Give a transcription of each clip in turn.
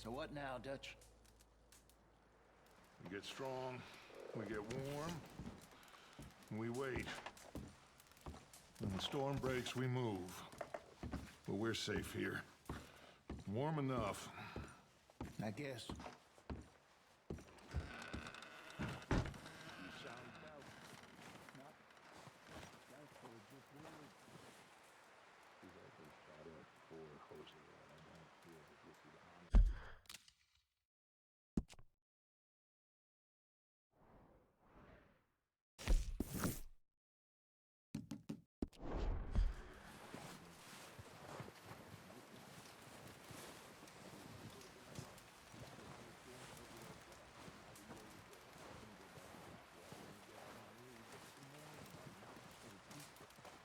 So what now, Dutch? We get strong, we get warm, and we wait. When the storm breaks, we move. But we're safe here. Warm enough. I guess.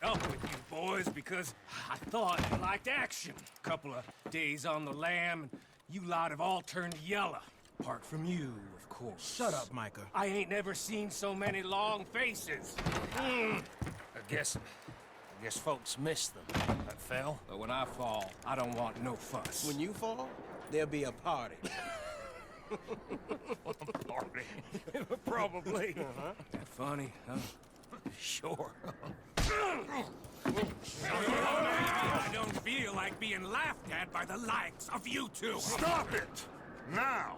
Up with you boys because I thought you liked action. Couple of days on the lam, and you lot have all turned yellow. Apart from you, of course. Shut up, Micah. I ain't never seen so many long faces. I guess folks miss them. I fell, but when I fall, I don't want no fuss. When you fall, there'll be a party. Party? Probably. That funny, huh? Sure. I don't feel like being laughed at by the likes of you two. Stop it! Now!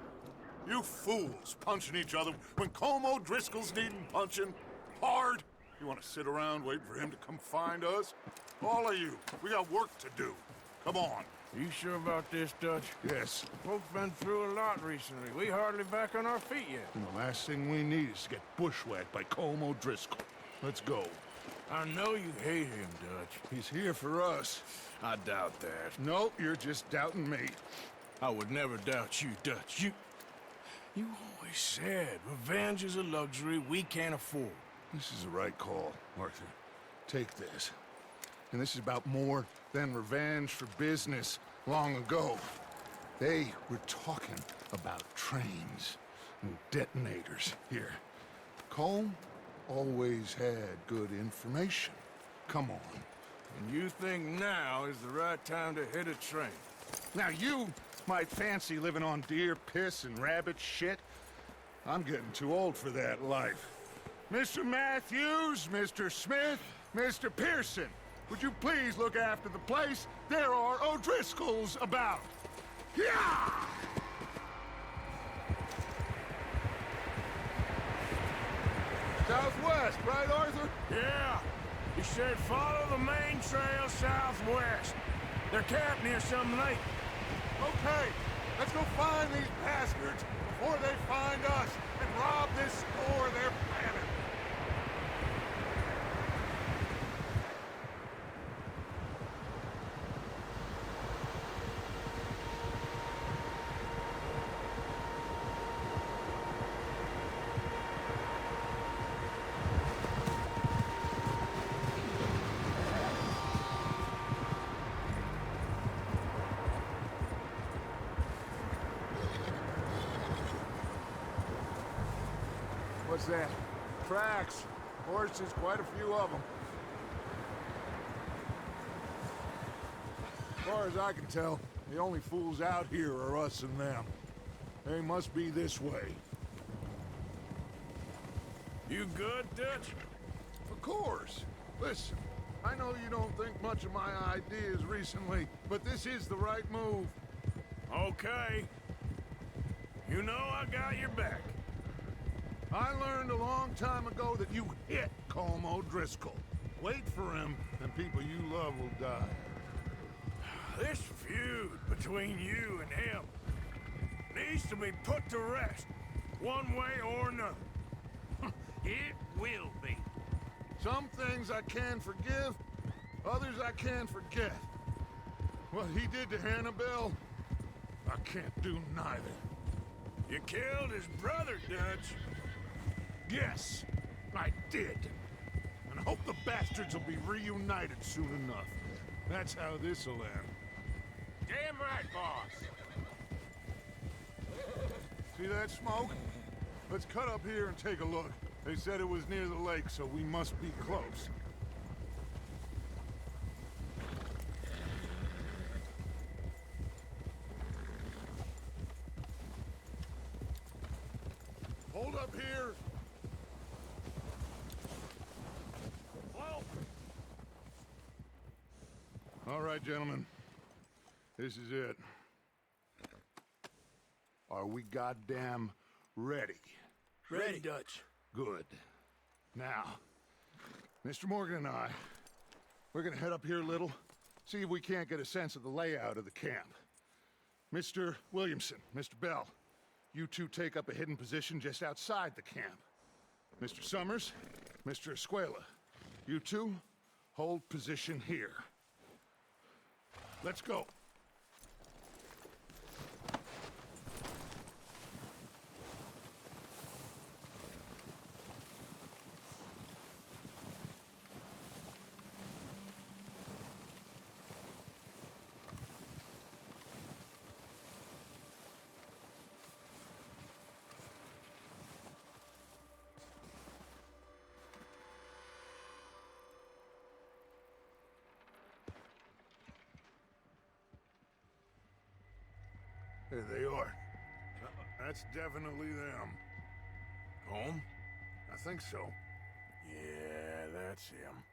You fools punching each other when Colm O'Driscoll's needing punching. Hard! You want to sit around waiting for him to come find us? All of you, we got work to do. Come on. You sure about this, Dutch? Yes. Folks been through a lot recently. We hardly back on our feet yet. And the last thing we need is to get bushwhacked by Colm O'Driscoll. Let's go. I know you hate him, Dutch. He's here for us. I doubt that. No, you're just doubting me. I would never doubt you, Dutch. You always said revenge is a luxury we can't afford. This is the right call, Arthur. Take this. And this is about more than revenge for business long ago. They were talking about trains and detonators here. Colm always had good information. Come on. And you think now is the right time to hit a train? Now you might fancy living on deer piss and rabbit shit. I'm getting too old for that life. Mr. Matthews, Mr. Smith, Mr. Pearson, would you please look after the place? There are O'Driscolls about. Yeah! Southwest, right, Arthur? Yeah. He said follow the main trail southwest. They're camped near some lake. Okay, let's go find these bastards before they find us and rob this store they're planning. What's that? Tracks. Horses, quite a few of them. As far as I can tell, the only fools out here are us and them. They must be this way. You good, Dutch? Of course. Listen, I know you don't think much of my ideas recently, but this is the right move. Okay. You know I got your back. I learned a long time ago that you hit Colm O'Driscoll. Wait for him, and people you love will die. This feud between you and him needs to be put to rest, one way or another. It will be. Some things I can forgive, others I can't forget. What he did to Annabelle, I can't do neither. You killed his brother, Dutch. Yes, I did. And I hope the bastards will be reunited soon enough. That's how this'll end. Damn right, boss. See that smoke? Let's cut up here and take a look. They said it was near the lake, so we must be close. up here? Well, All right, gentlemen. This is it. Are we goddamn ready? ready, Dutch. Good. Now, Mr. Morgan and I, we're gonna head up here a little, see if we can't get a sense of the layout of the camp. Mr. Williamson, Mr. Bell, you two take up a hidden position just outside the camp. Mr. Summers, Mr. Escuela, you two hold position here. Let's go. There they are. That's definitely them. Home? I think so. Yeah, that's him.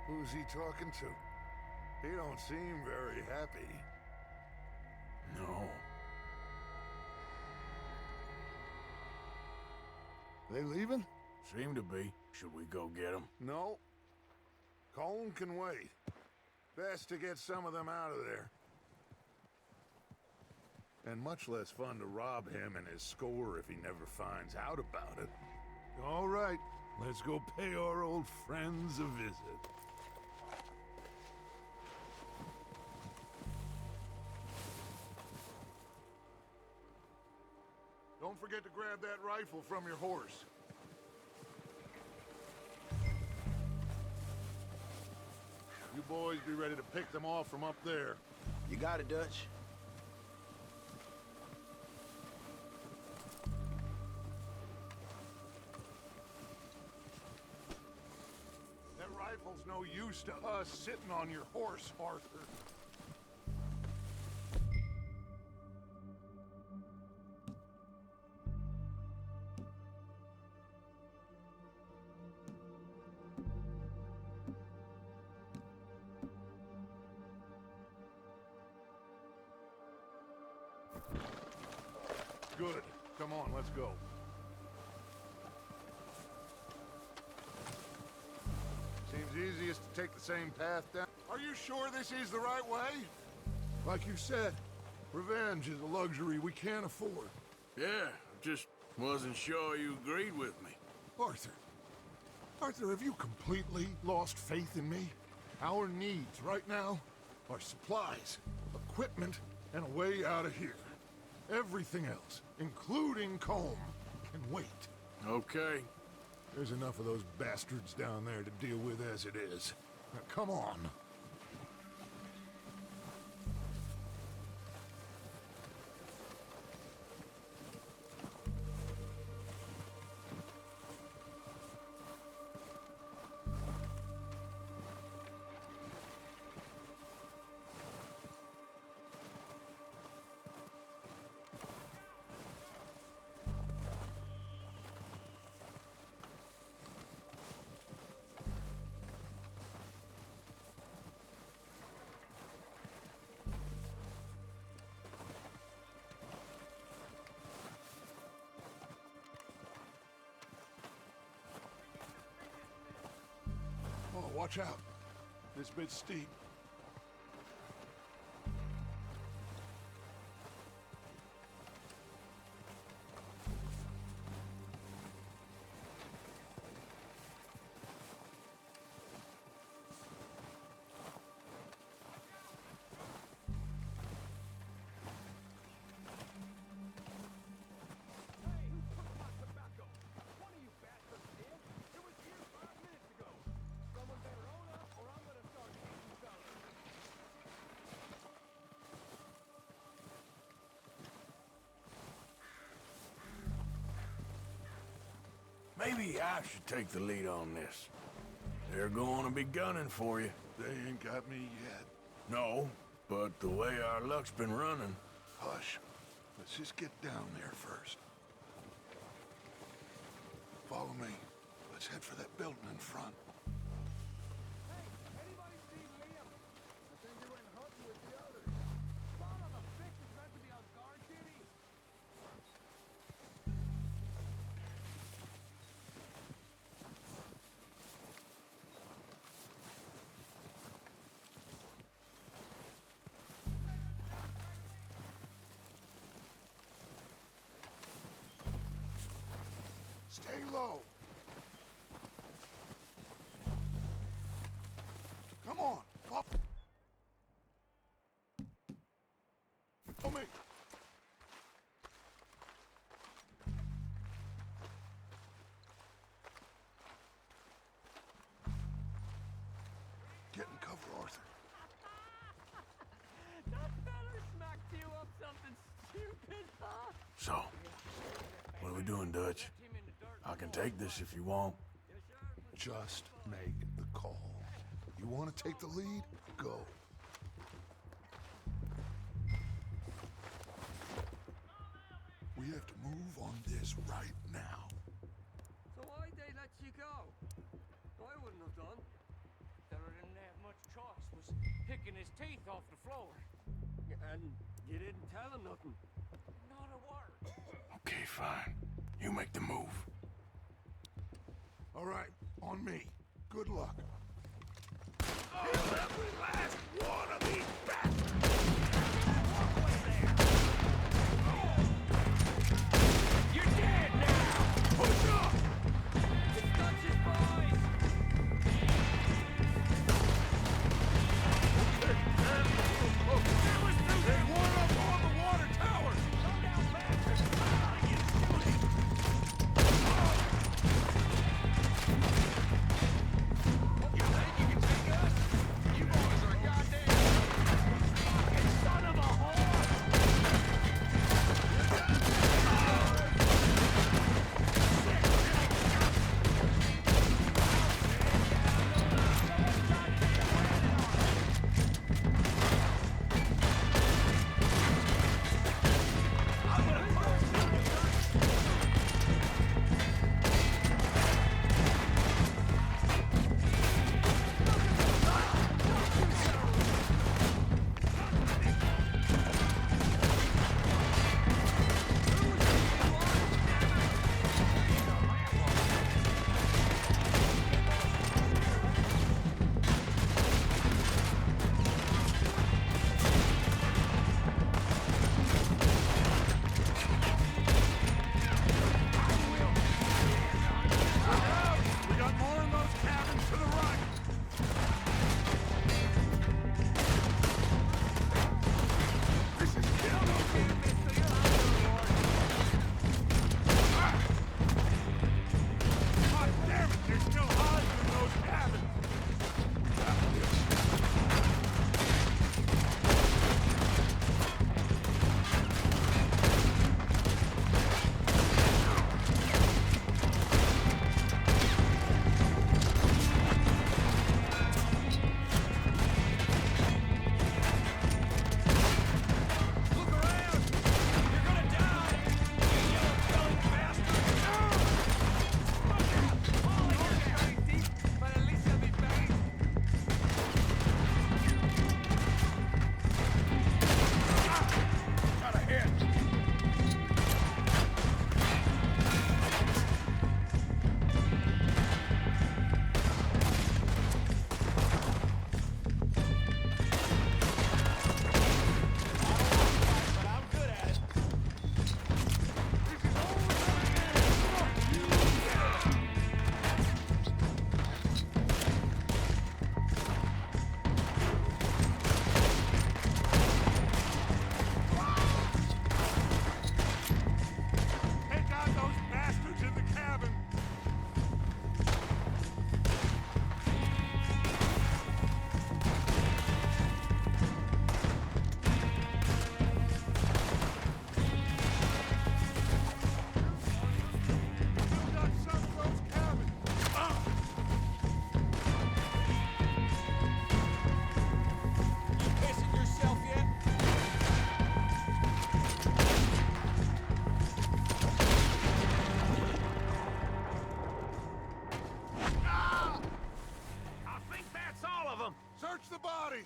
Who's he talking to? He don't seem very happy. No. They leaving? Seem to be. Should we go get him? No. Colin can wait. Best to get some of them out of there. And much less fun to rob him and his score if he never finds out about it. All right, let's go pay our old friends a visit. Don't forget to grab that rifle from your horse. You boys be ready to pick them off from up there. You got it, Dutch. That rifle's no use to us sitting on your horse, Arthur. Good. Come on, let's go. Seems easiest to take the same path down. Are you sure this is the right way? Like you said, revenge is a luxury we can't afford. Yeah, just wasn't sure you agreed with me. Arthur. Arthur, have you completely lost faith in me? Our needs right now are supplies, equipment, and a way out of here. Everything else, including Colm, can wait. Okay. There's enough of those bastards down there to deal with as it is. Now, come on. Oh, watch out. This bit's steep. maybe I should take the lead on this. They're going to be gunning for you. They ain't got me yet. No, but the way our luck's been running... Hush. Let's just get down there first. Follow me. Let's head for that building in front. Stay low. Come on. Follow me. Get in cover, Arthur. That fella smacked you up something stupid, huh? So, what are we doing, Dutch? I can take this if you want. Just make the call. You want to take the lead? Go. We have to move on this right now. So why'd they let you go? I wouldn't have done. There didn't have much choice, was picking his teeth off the floor. And you didn't tell him nothing. Not a word. Okay, fine. You make the move. All right, on me. Good luck. Every last one of these bastards! You're dead now! Push up! It's Dutch's boys! There's one up on the water towers! Slow down, bastards! Ah, you shooting! You think you can take us? You boys are goddamn...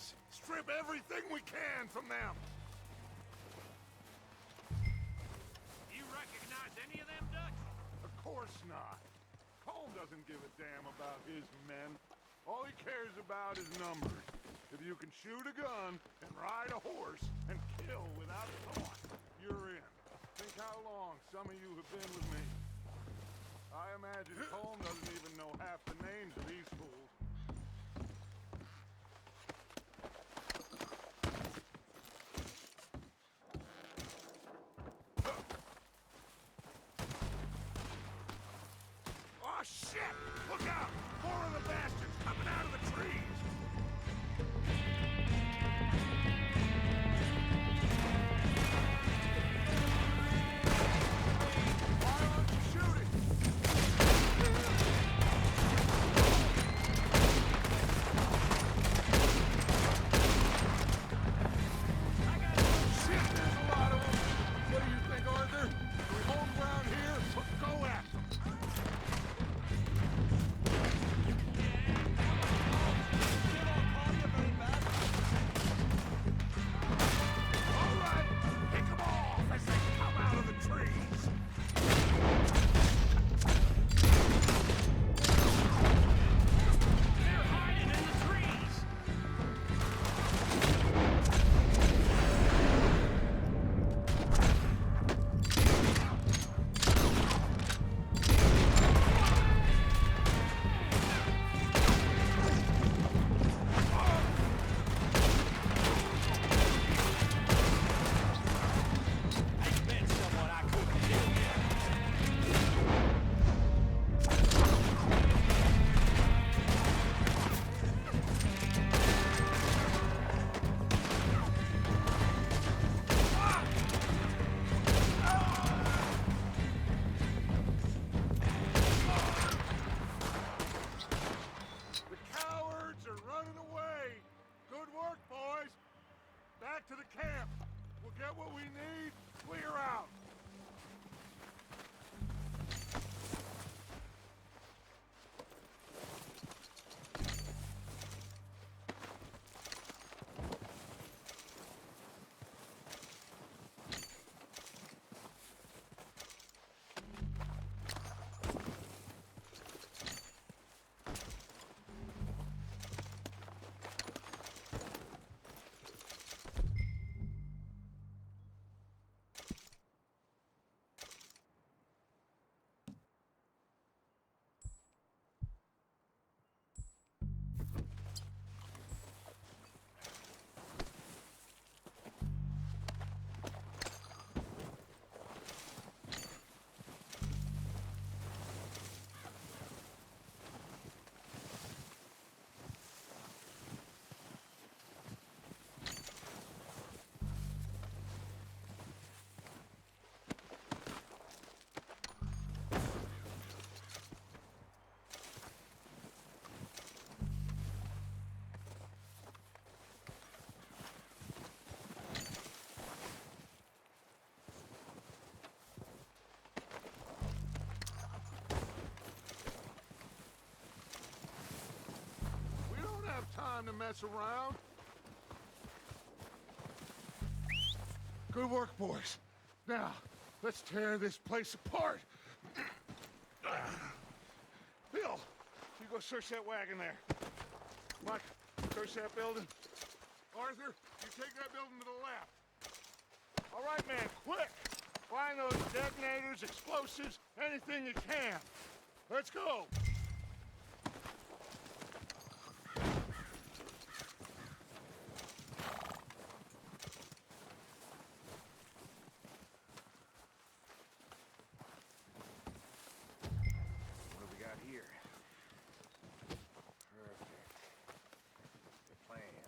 place. Strip everything we can from them. You recognize any of them, Dutch? Of course not. Colm doesn't give a damn about his men. All he cares about is numbers. If you can shoot a gun and ride a horse and kill without thought, you're in. Think how long some of you have been with me. I imagine Colm doesn't even know half the names of these fools. Oh, shit! Look out! More of the bastards coming out of the trees! Why aren't you shooting? Shit, there's a lot of them! What do you think, Arthur? Do we hold ground here or go at them? All right, pick them off as they come out of the trees. They're hiding in the trees! I've been someone I couldn't do. The cowards are running away. Good work, boys. Back to the camp. We'll get what we need. Clear out. We don't have time to mess around. Good work, boys. Now, let's tear this place apart. Bill, you go search that wagon there. Mike, search that building. Arthur, you take that building to the left. All right, man, quick! Find those detonators, explosives, anything you can. Let's go! What do we got here? Perfect. The plans.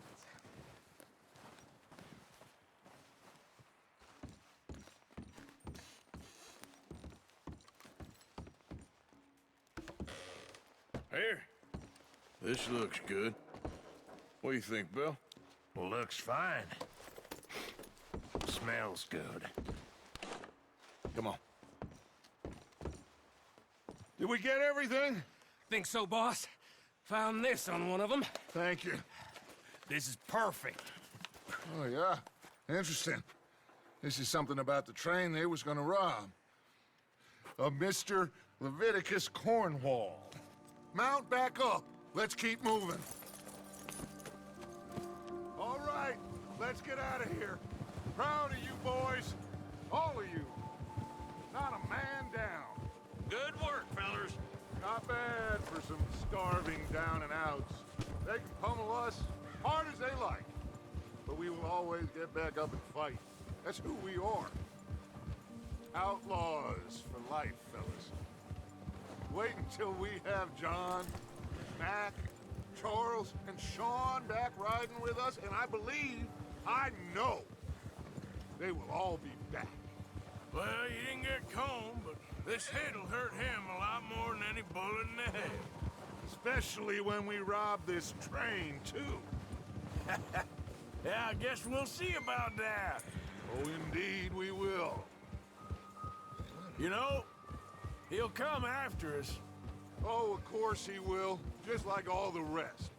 Here. This looks good. What do you think, Bill? Looks fine. Smells good. Come on. Did we get everything? Think so, boss? Found this on one of them. Thank you. This is perfect. Oh, yeah? Interesting. This is something about the train they was gonna rob. A Mr. Leviticus Cornwall. Mount back up. Let's keep moving. All right, let's get out of here. Proud of you boys. All of you. Not a man down. Good work, fellers. Not bad for some starving down and outs. They can pummel us hard as they like. But we will always get back up and fight. That's who we are. Outlaws for life, fellas. Wait until we have John, Mac, Charles, and Sean back riding with us, and I know, they will all be back. Well, you didn't get Combe, but this hit'll hurt him a lot more than any bullet in the head. Especially when we rob this train, too. Yeah, I guess we'll see about that. Oh, indeed we will. You know, he'll come after us. Oh, of course he will, just like all the rest.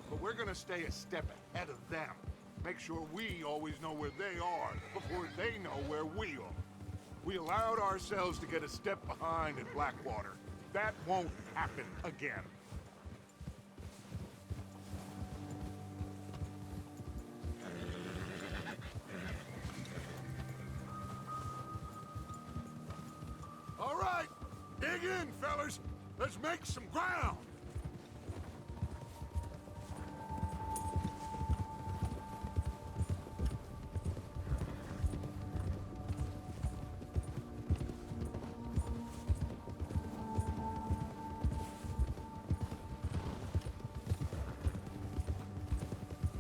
But we're gonna stay a step ahead of them. Make sure we always know where they are before they know where we are. We allowed ourselves to get a step behind at Blackwater. That won't happen again. All right, dig in, fellas. Let's make some ground.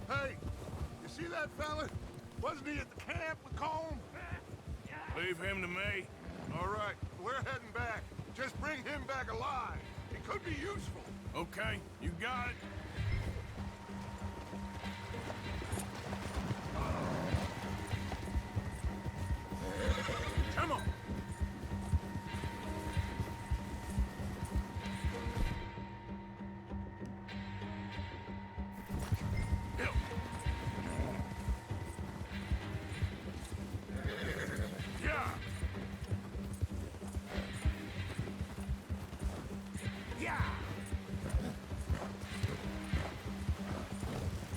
Hey, you see that fella? Wasn't he at the camp with Colm? Leave him to me. All right, we're heading back. Just bring him back alive. He could be useful. Okay, you got it. Come on. Yeah. Yeah.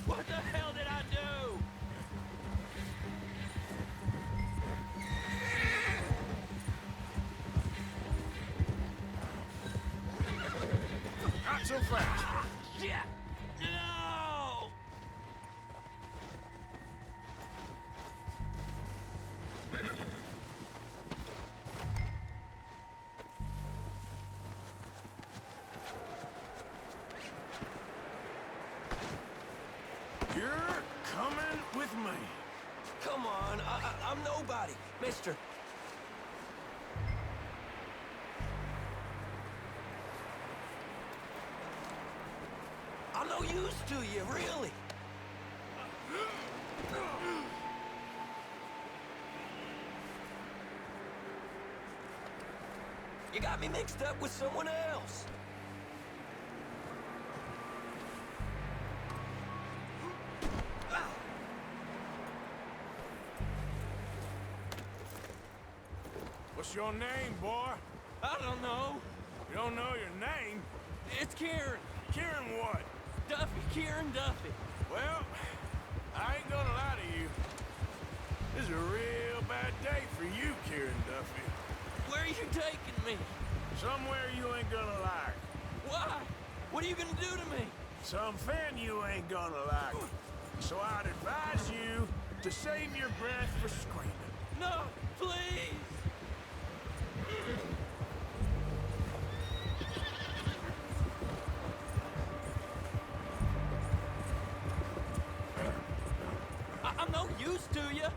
What the hell did I do? Not so fast. Shit! No! You're coming with me. Come on, I'm nobody, mister. I'm no use to you, really. You got me mixed up with someone else. What's your name, boy? I don't know. You don't know your name? It's Kieran. Kieran what? Duffy, Kieran Duffy. Well, I ain't gonna lie to you. This is a real bad day for you, Kieran Duffy. Where are you taking me? Somewhere you ain't gonna like. Why? What are you gonna do to me? Something you ain't gonna like. So I'd advise you to save your breath for screaming. No, please. I'm no use to you.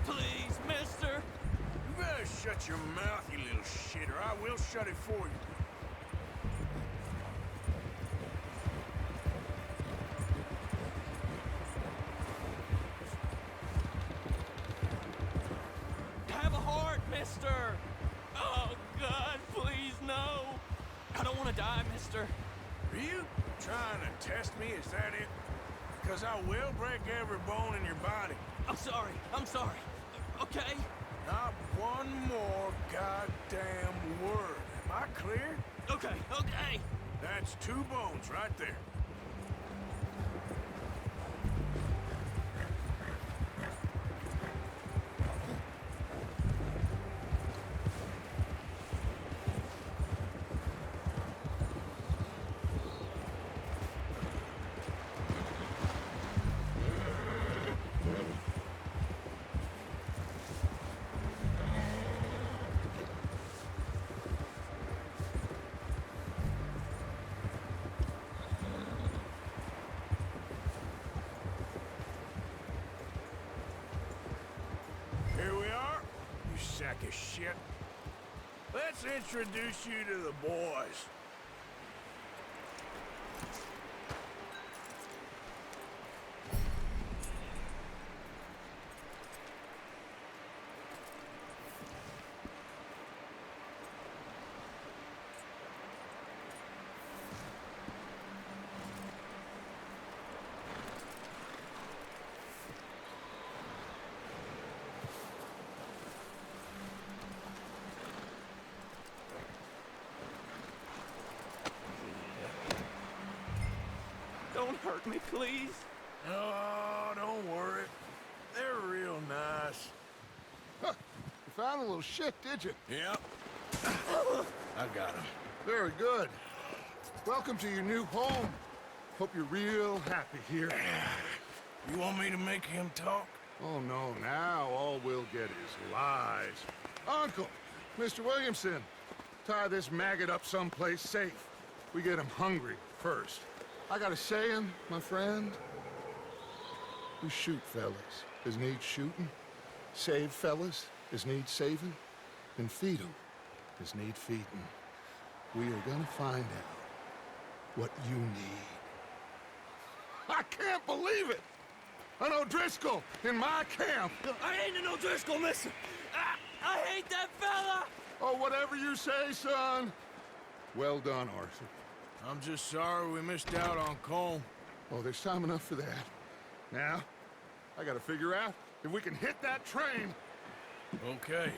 Please, mister. You better shut your mouth, you little shitter. I will shut it for you. Have a heart, mister. Oh. want to die, mister? Are you trying to test me? Is that it? Because I will break every bone in your body. I'm sorry. I'm sorry. Okay? Not one more goddamn word. Am I clear? Okay, okay. That's 2 bones right there. Here we are, you sack of shit. Let's introduce you to the boys. Don't hurt me, please. Oh, don't worry. They're real nice. Huh. You found a little shit, did you? Yep. I got him. Very good. Welcome to your new home. Hope you're real happy here. You want me to make him talk? Oh, no, now all we'll get is lies. Uncle, Mr. Williamson, tie this maggot up someplace safe. We get him hungry first. I got a saying, my friend. We shoot fellas as need shooting, save fellas as need saving, and feed 'em as need feeding. We are gonna find out what you need. I can't believe it! An O'Driscoll in my camp! I ain't an O'Driscoll, mister. I hate that fella. Oh, whatever you say, son. Well done, Arthur. I'm just sorry we missed out on Colm. Oh, there's time enough for that. Now, I gotta figure out if we can hit that train. Okay.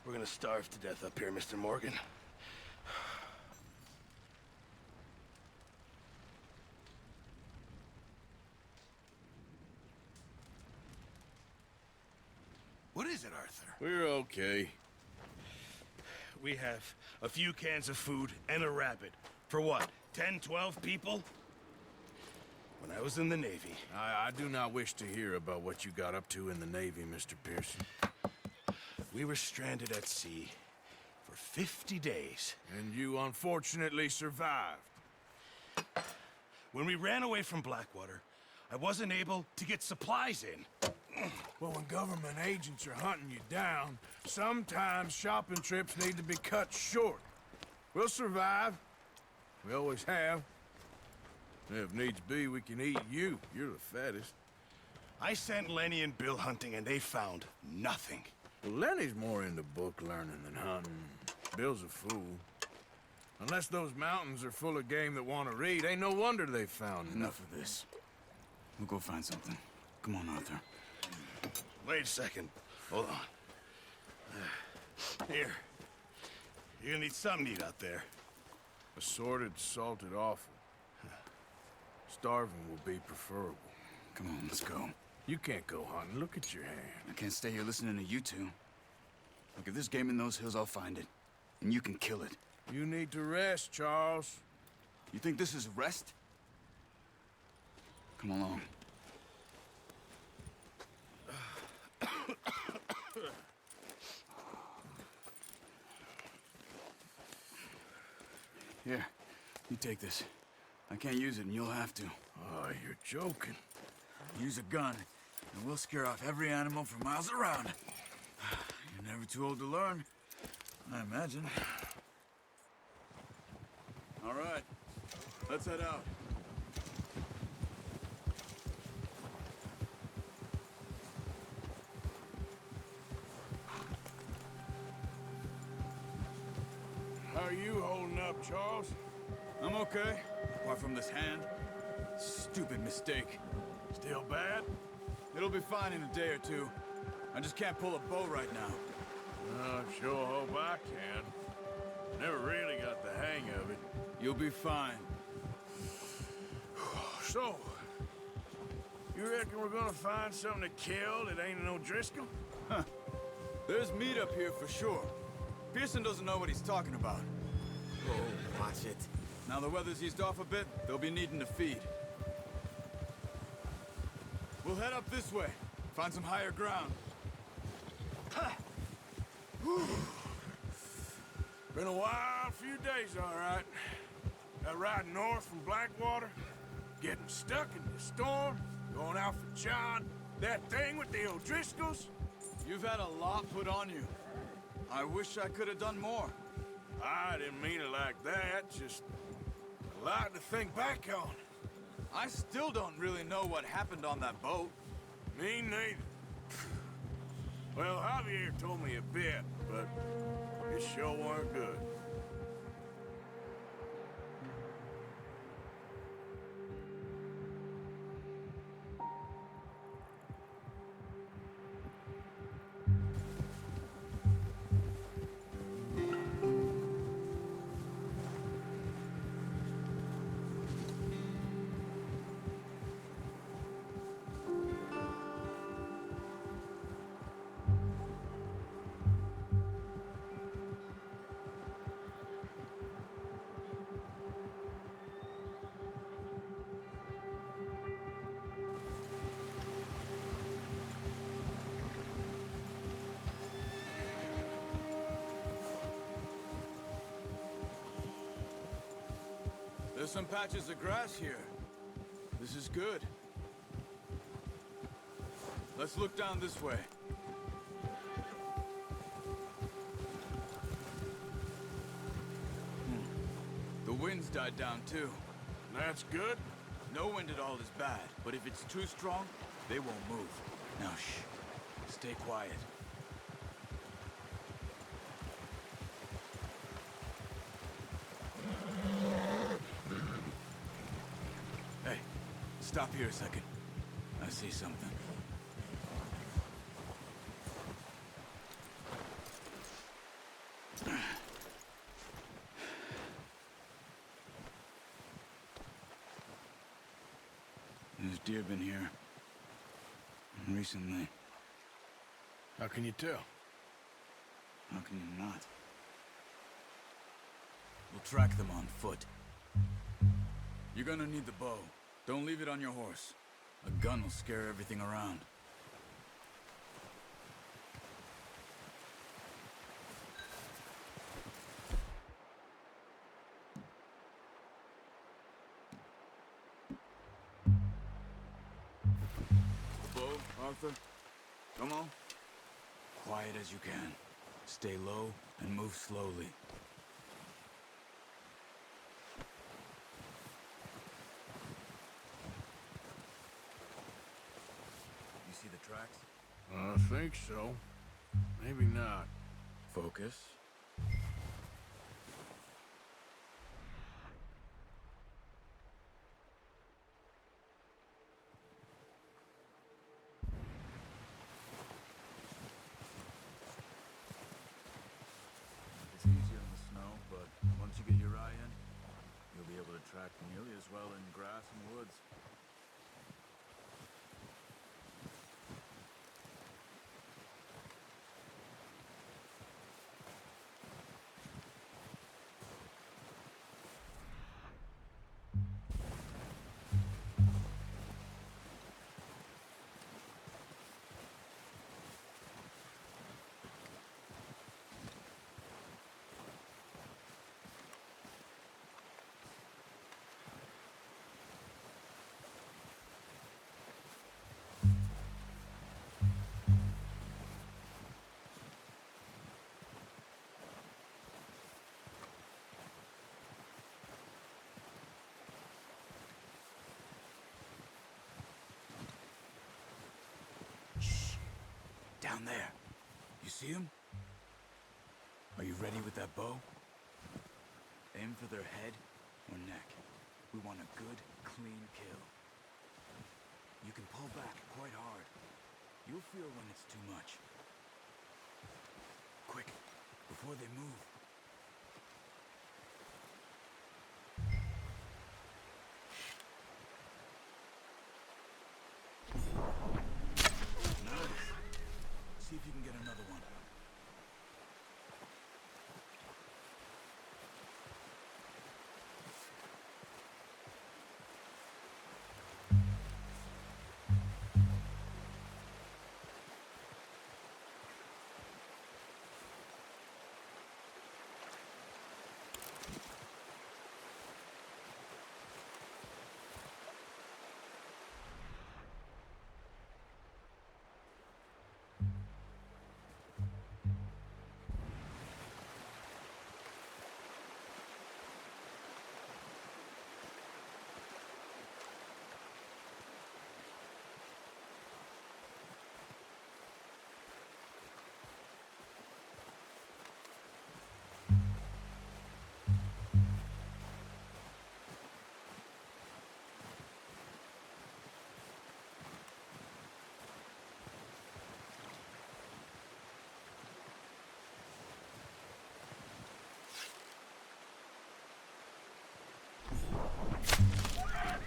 We're gonna starve to death up here, Mr. Morgan. What is it, Arthur? We're okay. We have a few cans of food and a rabbit. For what, 10, 12 people? When I was in the Navy... I do not wish to hear about what you got up to in the Navy, Mr. Pearson. We were stranded at sea for 50 days. And you unfortunately survived. When we ran away from Blackwater, I wasn't able to get supplies in. Well, when government agents are hunting you down, sometimes shopping trips need to be cut short. We'll survive. We always have. If needs be, we can eat you. You're the fattest. I sent Lenny and Bill hunting, and they found nothing. Well, Lenny's more into book learning than hunting. Bill's a fool. Unless those mountains are full of game that want to read, ain't no wonder they found Enough of this. We'll go find something. Come on, Arthur. Wait a second. Hold on. Here. You're gonna need something to eat out there. Assorted, salted offal. Starving will be preferable. Come on, let's go. You can't go hunting. Look at your hand. I can't stay here listening to you two. Look, if there's game in those hills, I'll find it. And you can kill it. You need to rest, Charles. You think this is rest? Come along. Here, you take this. I can't use it, and you'll have to. Oh, you're joking. Use a gun, and we'll scare off every animal for miles around. You're never too old to learn, I imagine. All right, let's head out. How are you holding up, Charles? I'm okay, apart from this hand. Stupid mistake. Still bad? It'll be fine in a day or two. I just can't pull a bow right now. I sure hope I can. Never really got the hang of it. You'll be fine. So, you reckon we're gonna find something to kill that ain't no Driscoll? There's meat up here for sure. Pearson doesn't know what he's talking about. Oh, watch it. Now the weather's eased off a bit, they'll be needing to feed. We'll head up this way. Find some higher ground. Been a wild few days, all right. That ride north from Blackwater, getting stuck in the storm, going out for John, that thing with the O'Driscolls. You've had a lot put on you. I wish I could have done more. I didn't mean it like that, just a lot to think back on. I still don't really know what happened on that boat. Me neither. Well, Javier told me a bit, but it sure weren't good. There's some patches of grass here. This is good. Let's look down this way. The wind's died down too. That's good. No wind at all is bad, but if it's too strong, they won't move. Now shh. Stay quiet. Hey, stop here a second. I see something. There's deer been here. Recently. How can you tell? How can you not? We'll track them on foot. You're gonna need the bow. Don't leave it on your horse. A gun will scare everything around. Bow, Arthur. Come on. Quiet as you can. Stay low and move slowly. You see the tracks? I think so. Maybe not. Focus. It's easier in the snow, but once you get your eye in, you'll be able to track nearly as well in grass and woods. Down there. You see him? Are you ready with that bow? Aim for their head or neck. We want a good, clean kill. You can pull back quite hard. You'll feel when it's too much. Quick, before they move. Nice. See if you can get another one.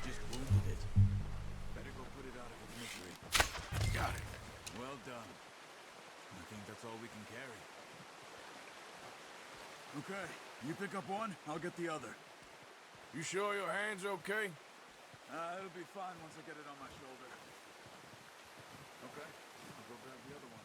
Just wounded it. Better go put it out of its misery. Got it. Well done. I think that's all we can carry. Okay, you pick up one, I'll get the other. You sure your hand's okay? It'll be fine once I get it on my shoulder. Okay, I'll go grab the other one.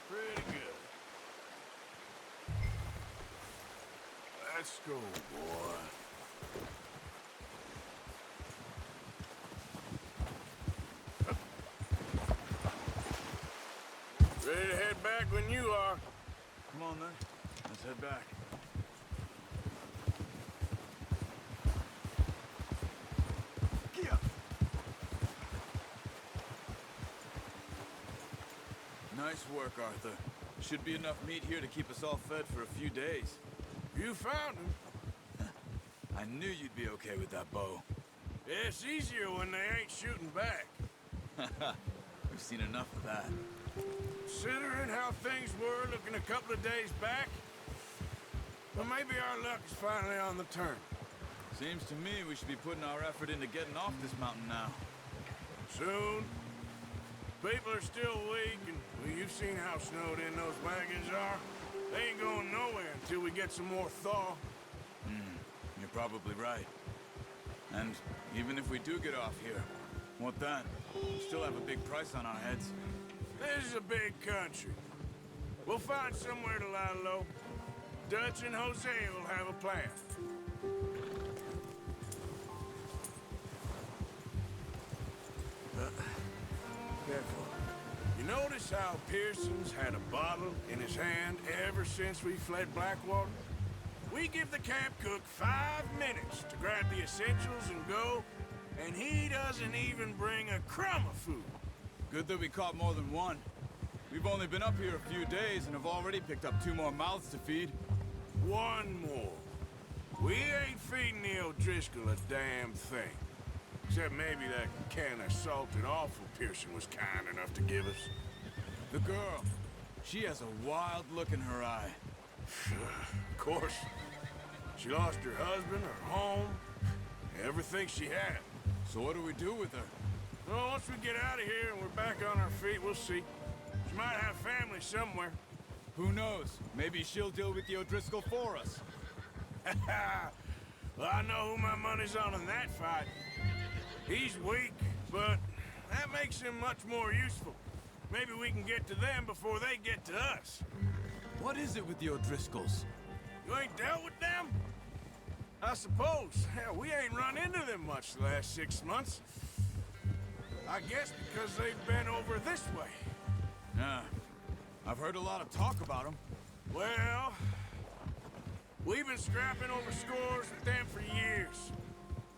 Pretty good. Let's go, boy. Ready to head back when you are. Come on then, let's head back. Nice work, Arthur. Should be enough meat here to keep us all fed for a few days. You found him. I knew you'd be okay with that bow. Yeah, it's easier when they ain't shooting back. We've seen enough of that. Considering how things were looking a couple of days back, well, maybe our luck is finally on the turn. Seems to me we should be putting our effort into getting off this mountain now. Soon. People are still weak, and well, you've seen how snowed in those wagons are. They ain't going nowhere until we get some more thaw. You're probably right. And even if we do get off here, what then? We still have a big price on our heads. This is a big country. We'll find somewhere to lie low. Dutch and Jose will have a plan. Careful. You notice how Pearson's had a bottle in his hand ever since we fled Blackwater? We give the camp cook 5 minutes to grab the essentials and go, and he doesn't even bring a crumb of food. Good that we caught more than one. We've only been up here a few days and have already picked up 2 more mouths to feed. One more. We ain't feeding the O'Driscoll a damn thing. Except maybe that can of salted offal Pearson was kind enough to give us. The girl. She has a wild look in her eye. Of course. She lost her husband, her home, everything she had. So what do we do with her? Well, once we get out of here and we're back on our feet, we'll see. She might have family somewhere. Who knows? Maybe she'll deal with the O'Driscoll for us. Well, I know who my money's on in that fight. He's weak, but that makes him much more useful. Maybe we can get to them before they get to us. What is it with the O'Driscolls? You ain't dealt with them? I suppose. Hell, we ain't run into them much the last 6 months. I guess because they've been over this way. Nah. I've heard a lot of talk about them. Well, we've been scrapping over scores with them for years.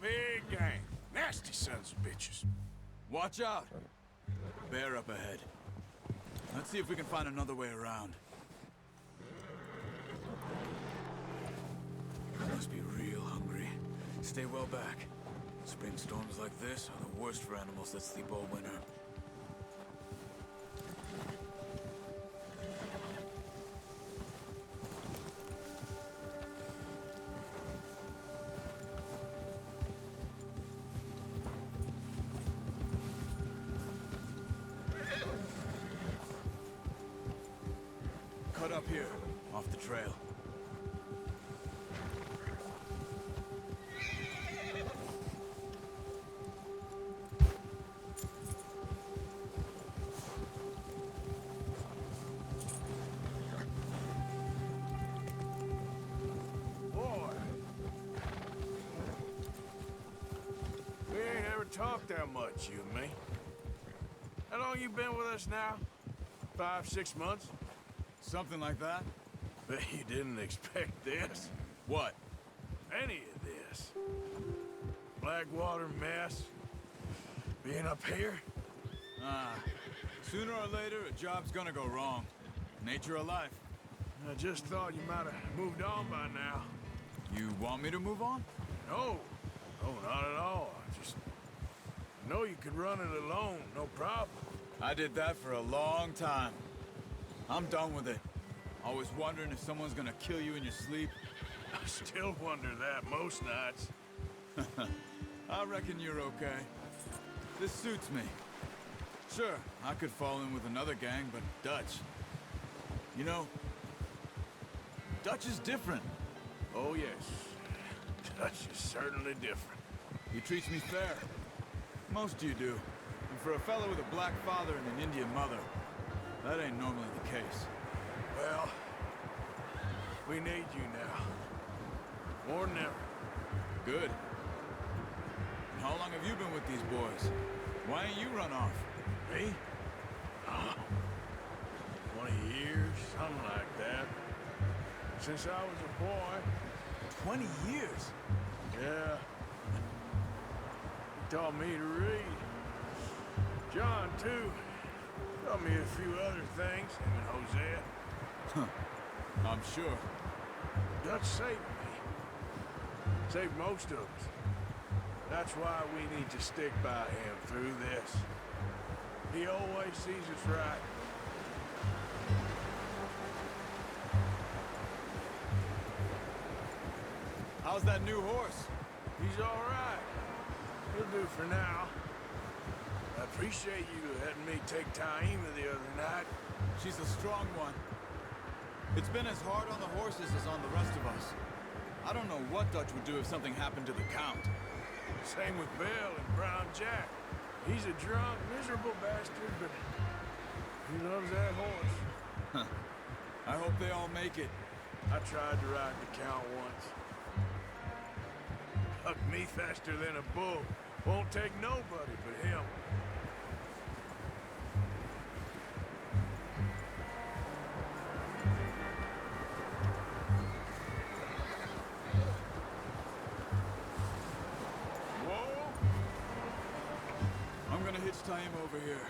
Big gang. Nasty sons of bitches. Watch out. Bear up ahead. Let's see if we can find another way around. Must be real hungry. Stay well back. Spring storms like this are the worst for animals that sleep all winter. Cut up here, off the trail. We ain't ever talked that much, you and me. How long you been with us now? 5, 6 months? Something like that? Bet you didn't expect this. What? Any of this. Blackwater mess. Being up here. Sooner or later, a job's gonna go wrong. Nature of life. I just thought you might have moved on by now. You want me to move on? No. No, not at all. I just know you could run it alone, no problem. I did that for a long time. I'm done with it. Always wondering if someone's gonna kill you in your sleep. I still wonder that most nights. I reckon you're okay. This suits me. Sure, I could fall in with another gang, but Dutch... You know, Dutch is different. Oh, yes. Dutch is certainly different. He treats me fair. Most of you do. And for a fellow with a black father and an Indian mother, that ain't normally the case. Well, we need you now. More than ever. Good. And how long have you been with these boys? Why ain't you run off? Me? 20 years, something like that. Since I was a boy. 20 years? Yeah. He taught me to read. John, too. Taught me a few other things, him and Hosea. I'm sure. Dutch saved me. Saved most of us. That's why we need to stick by him through this. He always sees us right. How's that new horse? He's all right. He'll do for now. I appreciate you letting me take Taima the other night. She's a strong one. It's been as hard on the horses as on the rest of us. I don't know what Dutch would do if something happened to the Count. Same with Bill and Brown Jack. He's a drunk, miserable bastard, but he loves that horse. I hope they all make it. I tried to ride the Count once. Hucked me faster than a bull. Won't take nobody but him. Whoa! I'm gonna hitch Taim over here.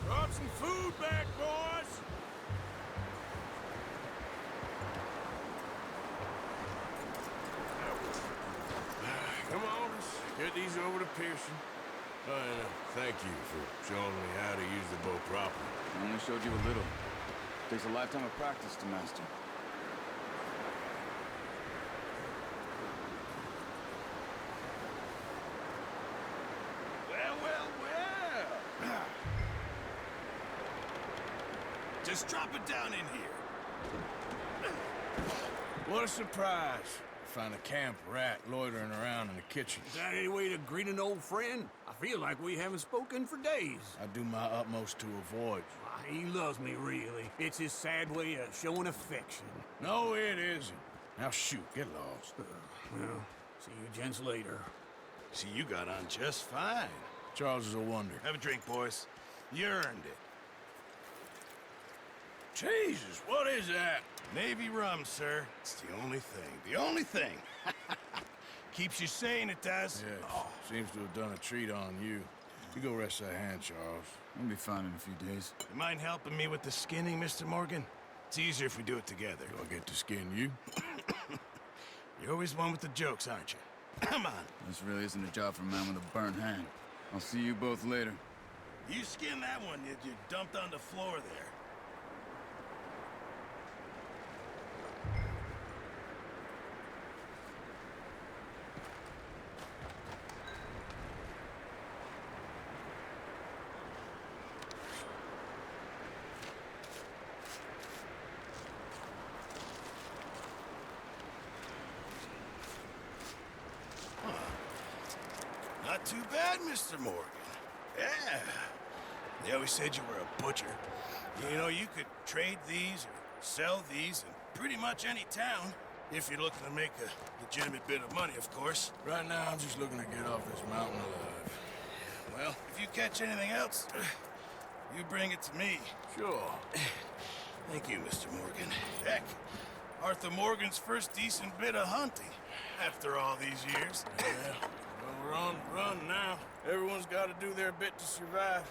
Brought some food back, boys! Come on, let's get these over to Pearson. Thank you for showing me how to use the bow properly. I only showed you a little. Takes a lifetime of practice to master. Well. Just drop it down in here. What a surprise. Find a camp rat loitering around in the kitchen. Is that any way to greet an old friend? I feel like we haven't spoken for days. I do my utmost to avoid you. He loves me, really. It's his sad way of showing affection. No, it isn't. Now shoot, get lost. Well, see you gents later. See, you got on just fine. Charles is a wonder. Have a drink, boys. You earned it. Jesus, what is that? Navy rum, sir. It's the only thing. The only thing. Keeps you sane, it does. Yes, seems to have done a treat on you. You go rest that hand, Charles. We'll be fine in a few days. You mind helping me with the skinning, Mr. Morgan? It's easier if we do it together. Do I get to skin you? You're always one with the jokes, aren't you? Come on. This really isn't a job for a man with a burnt hand. I'll see you both later. You skin that one you dumped on the floor there. Not too bad, Mr. Morgan. Yeah. They always said you were a butcher. You know, you could trade these or sell these in pretty much any town, if you're looking to make a legitimate bit of money, of course. Right now, I'm just looking to get off this mountain alive. Well, if you catch anything else, you bring it to me. Sure. Thank you, Mr. Morgan. Heck, Arthur Morgan's first decent bit of hunting after all these years. Yeah. Well, we're on the run now. Everyone's got to do their bit to survive.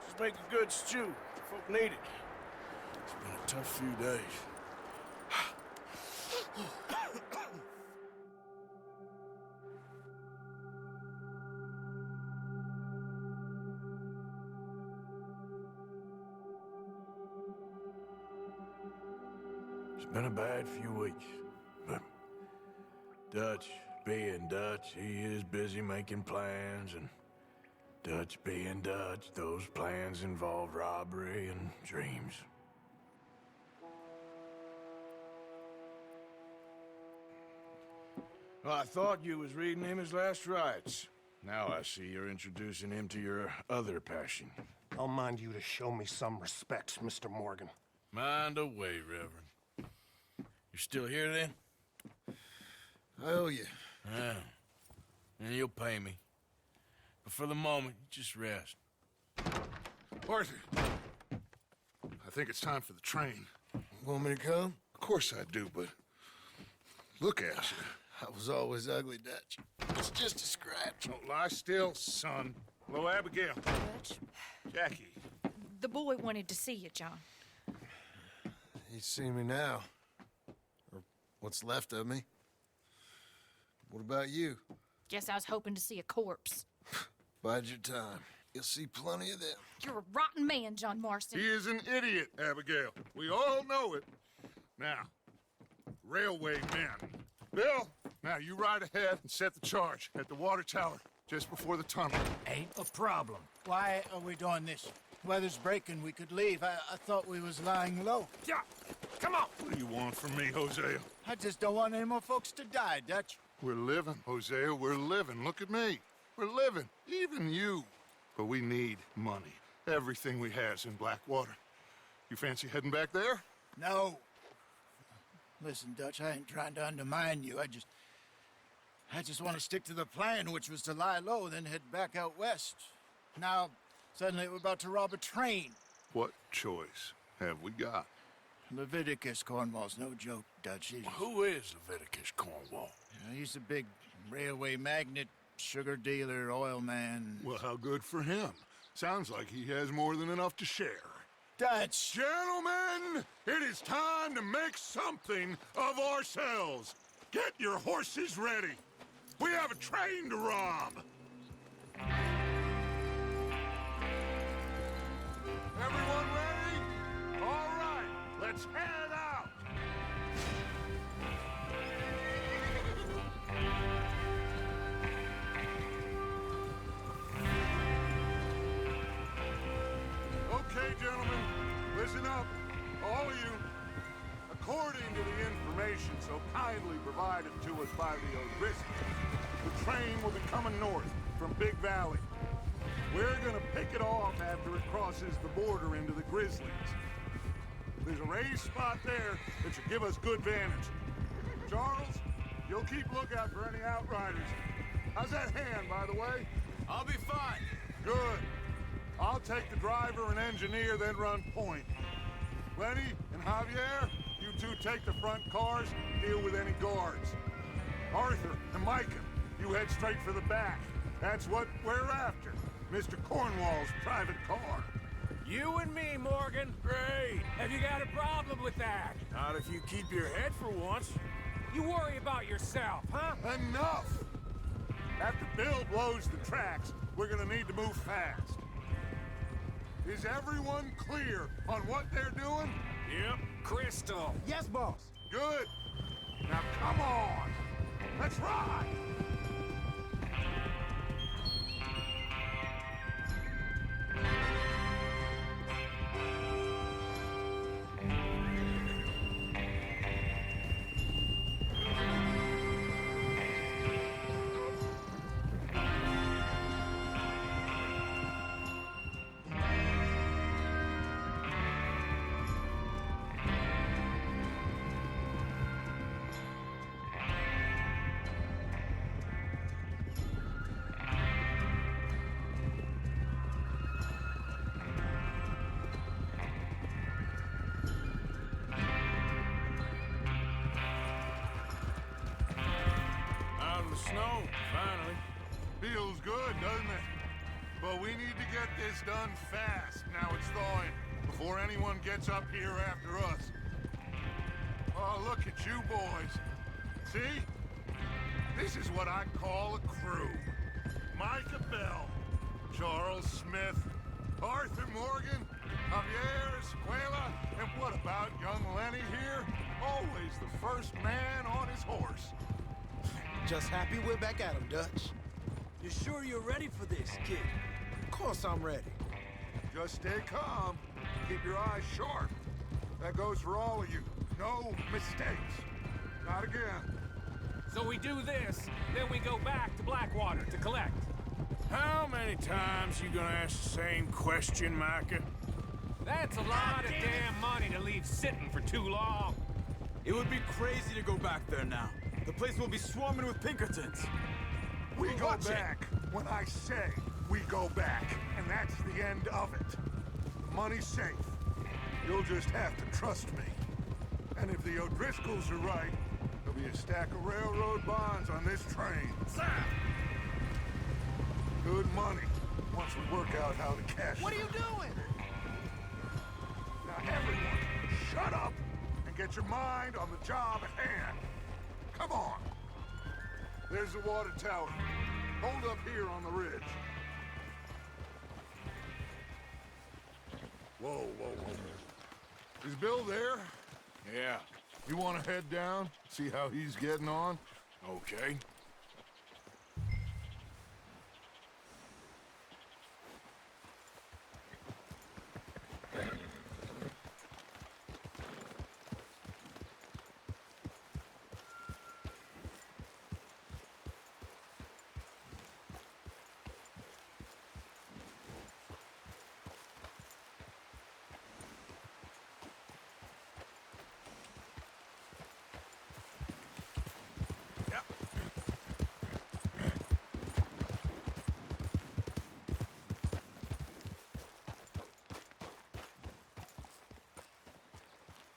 Just make a good stew. Folk need it. It's been a tough few days. It's been a bad few weeks, but Dutch being Dutch, he is busy making plans, and Dutch being Dutch, those plans involve robbery and dreams. Well, I thought you was reading him his last rites. Now I see you're introducing him to your other passion. I'll mind you to show me some respect, Mr. Morgan. Mind away, Reverend. You still here, then? I owe you. Yeah. And you'll pay me. But for the moment, just rest. Arthur! I think it's time for the train. Want me to come? Of course I do, but look at you. I was always ugly, Dutch. It's just a scratch. Don't lie still, son. Hello, Abigail. Dutch, Jackie. the boy wanted to see you, John. He's seen me now. Or what's left of me. What about you? Guess I was hoping to see a corpse. Bide your time. You'll see plenty of them. You're a rotten man, John Marston. He is an idiot, Abigail. We all know it. Now, railway men. Bill, now you ride ahead and set the charge at the water tower just before the tunnel. Ain't a problem. Why are we doing this? Weather's breaking. We could leave. I thought we was lying low. Yeah, come on. What do you want from me, Hosea? I just don't want any more folks to die, Dutch. We're living, Hosea. We're living. Look at me. We're living. Even you. But we need money. Everything we has in Blackwater. You fancy heading back there? No. Listen, Dutch, I ain't trying to undermine you. I just want to stick to the plan, which was to lie low, then head back out west. Now, suddenly we're about to rob a train. What choice have we got? Leviticus Cornwall's no joke, Dutch. Who is Leviticus Cornwall? He's a big railway magnate, sugar dealer, oil man. Well, how good for him. Sounds like he has more than enough to share. Dutch! Gentlemen, it is time to make something of ourselves. Get your horses ready. We have a train to rob. Let's head out! Okay, gentlemen, listen up, all of you. According to the information so kindly provided to us by the O'Driscolls, the train will be coming north from Big Valley. We're gonna pick it off after it crosses the border into the Grizzlies. There's a raised spot there that should give us good vantage. Charles, you'll keep lookout for any outriders. How's that hand, by the way? I'll be fine. Good. I'll take the driver and engineer, then run point. Lenny and Javier, you two take the front cars, deal with any guards. Arthur and Micah, you head straight for the back. That's what we're after. Mr. Cornwall's private car. You and me, Morgan. Great. Have you got a problem with that? Not if you keep your head for once. You worry about yourself, huh? Enough! After Bill blows the tracks, we're gonna need to move fast. Is everyone clear on what they're doing? Yep. Crystal. Yes, boss. Good. Now come on. Let's ride. Snow, finally. Feels good, doesn't it? But we need to get this done fast, now it's thawing, before anyone gets up here after us. Oh, look at you boys. See? This is what I call a crew. Micah Bell, Charles Smith, Arthur Morgan, Javier Escuela, and what about young Lenny here? Always the first man on his horse. Just happy we're back at him, Dutch. You sure you're ready for this, kid? Of course I'm ready. Just stay calm. Keep your eyes sharp. That goes for all of you. No mistakes. Not again. So we do this, then we go back to Blackwater to collect. How many times you gonna ask the same question, Micah? That's a lot of damn money to leave sitting for too long. It would be crazy to go back there now. The place will be swarming with Pinkertons. We go back when I say we go back, and that's the end of it. The money's safe. You'll just have to trust me. And if the O'Driscolls are right, there'll be a stack of railroad bonds on this train. Good money, once we work out how to cash What are them. you doing? Now everyone, shut up and get your mind on the job at hand. Come on. There's the water tower. Hold up here on the ridge. Whoa, whoa, whoa. Is Bill there? Yeah. You want to head down, see how he's getting on? Okay.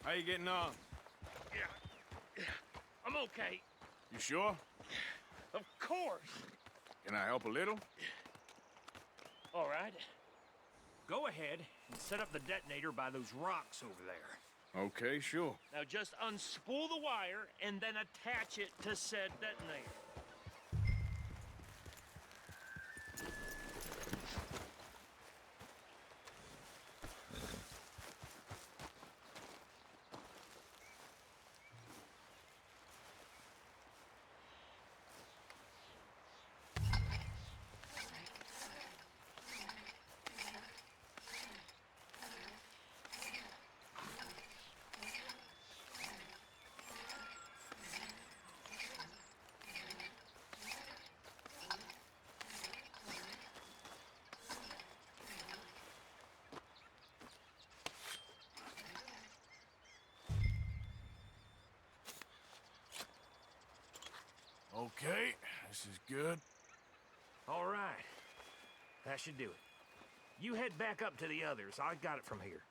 How you getting on? Yeah. I'm okay. You sure? Of course. Can I help a little? All right. Go ahead and set up the detonator by those rocks over there. Okay, sure. Now just unspool the wire and then attach it to said detonator. Okay, this is good. All right. That should do it. You head back up to the others. I got it from here.